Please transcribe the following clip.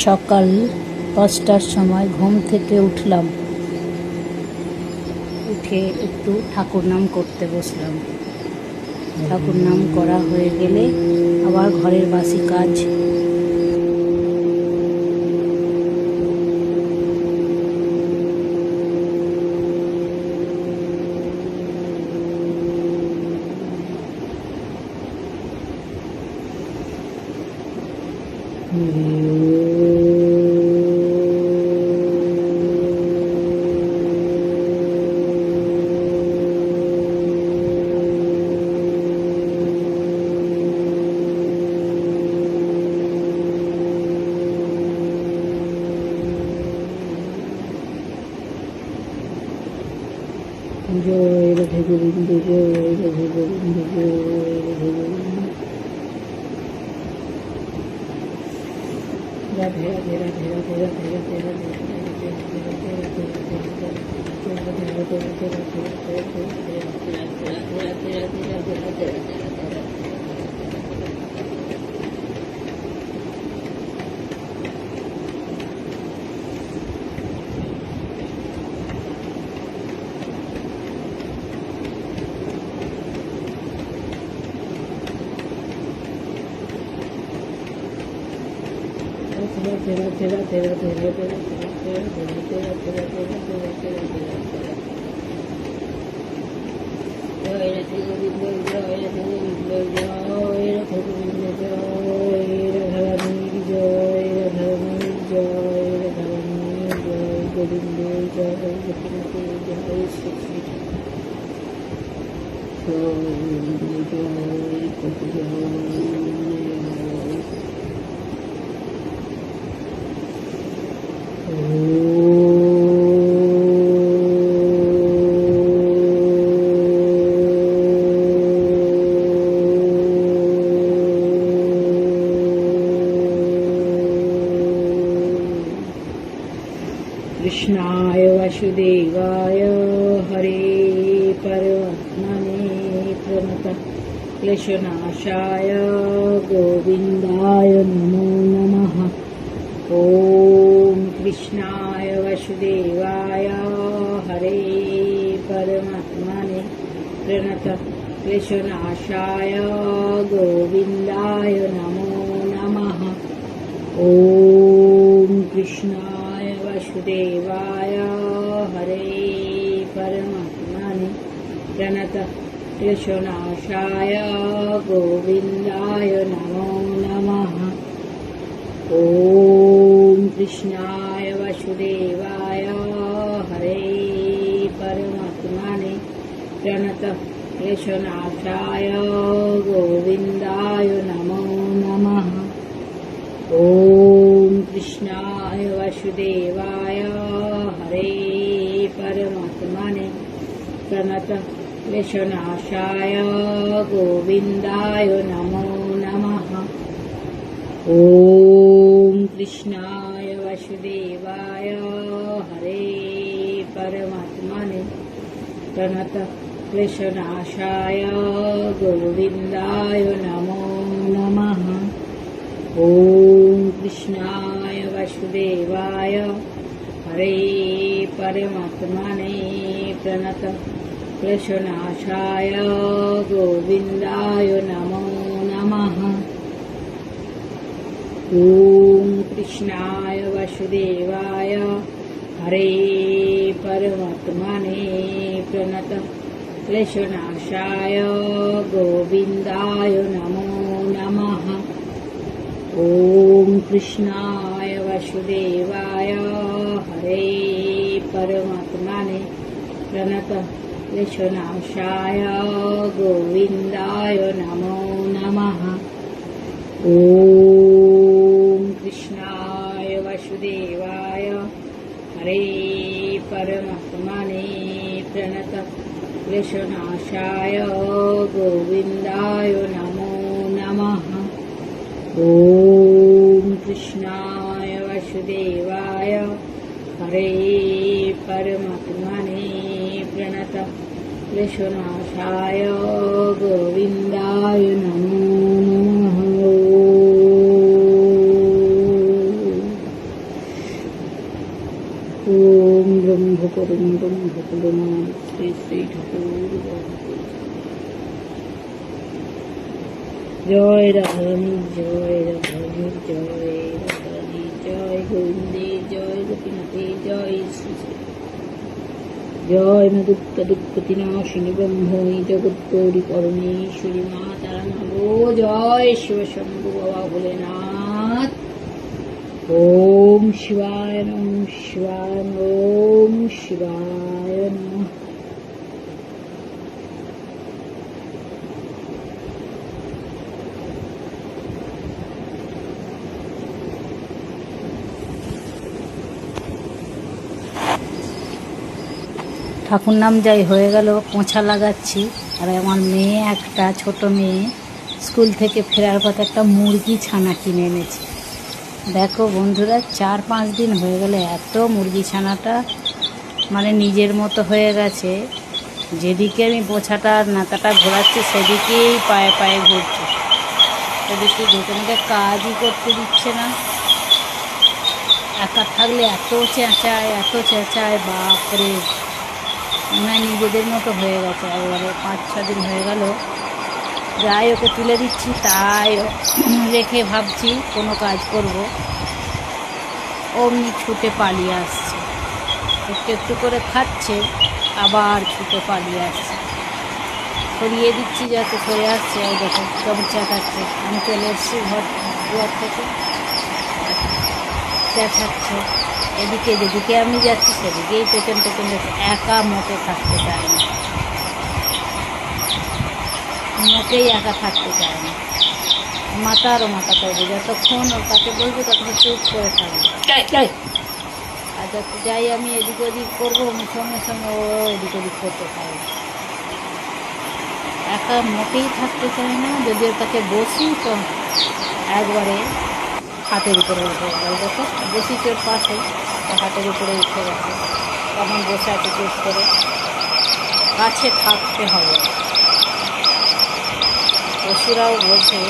সকাল ৫টার সময় ঘুম থেকে উঠলাম, উঠে একটু ঠাকুর নাম করতে বসলাম। ঠাকুর নাম করা হয়ে গেলে আবার ঘরের বাসি কাজ। জয় রাধে গোবিন্দ, জয় রাধে গোবিন্দ, জয় রাধে গোবিন্দ। রাধে রাধে রাধে রাধে রাধে রাধে রাধে कृष्णाय वासुदेवाय हरे परमात्मने प्रणतः क्लेशनाशाय गोविन्दाय नमो नमः। ॐ कृष्णाय वासुदेवाय हरे परमात्मने प्रणतः क्लेशनाशाय गोविन्दाय नमो नमः। ॐ कृष्णाय वासुदेवाय हरे परमात्मने प्रणतः क्लेशनाशाय गोविन्दाय नमो नमः। ॐ कृष्णाय वासुदेवाय हरे परमात्मने प्रणतः क्लेशनाशाय गोविन्दाय नमो नमः। ॐ कृष्णाय वासुदेवाय हरे परमात्मने प्रणतः क्लेशनाशाय गोविन्दाय नमो नमः। ॐ कृष्णाय वासुदेवाय हरे परमात्मने प्रणतः क्लेशनाशाय गोविन्दाय नमो नमः। ॐ कृष्णाय वासुदेवाय हरे परमात्मने प्रणतः क्लेशनाशाय गोविन्दाय नमो नमः। ॐ कृष्णाय वासुदेवाय हरे परमात्मने प्रणतः क्लेशनाशाय गोविन्दाय नमो नमः। ॐ कृष्णाय वासुदेवाय हरे परमात्मने प्रणतः क्लेशनाशाय गोविन्दाय नमो नमः। ॐ कृष्णाय वासुदेवाय हरे परमात्मने प्रणतः क्लेशनाशाय गोविन्दाय नमो नमः। ॐ कृष्णाय वासुदेवाय हरे परमात्मने प्रणतः क्लेशनाशाय गोविन्दाय नमो नमः। করুণা বন্ধ হলো না, শ্রী শ্রী ঠাকুর। জয় রাধারানী, জয় রাধারানী, জয় রাধারানী, জয় গোবিন্দে, জয় গোপীনাথে, জয় শ্রী শ্রী। জয় মা দুঃখ দুঃখতি নাশিনী ব্রহ্মণী জগৎগৌরী পরমেশ্বরী মা তারা নমো। জয় শিব শম্ভু বাবা ভোলেনাথ। ওম শিবায় নমঃ, শিবায় নমঃ, ওম শিবায় নমঃ। ঠাকুর নাম যাই হয়ে গেল, পোঁছা লাগাচ্ছি। আর আমার মেয়ে, একটা ছোট মেয়ে, স্কুল থেকে ফেরার পথে একটা মুরগি ছানা কিনে এনেছে। দেখো বন্ধুরা, 4-5 দিন হয়ে গেলে এত মুরগি ছানাটা মানে নিজের মতো হয়ে গেছে। যেদিকে আমি পোছাটা নাতাটা ঘোরাচ্ছি সেদিকেই পায়ে পায়ে ঘুরছে, সেদিকে ঘুরতে আমাকে কাজই করতে দিচ্ছে না। একা থাকলে এত চেঁচায়, এত চেঁচায়, বাপরে, মনে নিজেদের মতো হয়ে গেছে একবারে। 5-6 দিন হয়ে গেল, যাই ওকে তুলে দিচ্ছি তাই রেখে ভাবছি কোনো কাজ করব, অমনি ছুটে পালিয়ে আসছে। একটু একটু করে খাচ্ছে, আবার ছুটে পালিয়ে আসছে। সরিয়ে দিচ্ছি যাতে সরে আসছে, আর দেখো কেমন চেঁচাচ্ছে। আমি চলে এসেছি দুয়ার থেকে, চেঁচাচ্ছে। এদিকে যেদিকে আমি যাচ্ছি সেদিকেই পেছন পেছন যাচ্ছে। একা মোটে থাকতে চায় না, মোটেই একা থাকতে চায় না। মাতারও মাথা করবে, যতক্ষণ ওর কাছে বলবে ততক্ষণ চুপ করে থাকবে। আর যত যাই আমি এদিক ওদিক করবো, আমি সঙ্গে সঙ্গে ও এদিক ওদিক করতে থাকবে। একা মোটেই থাকতে চায় না। যদি ওর কাছে বসি তো একবারে হাতের উপরে উঠে গেল। দেখো বসি তোর পাশে, হাতের উপরে উঠে গেছে। তখন বসে আছে চুপ করে, কাছে থাকতে হবে। পশুরাও বোঝে।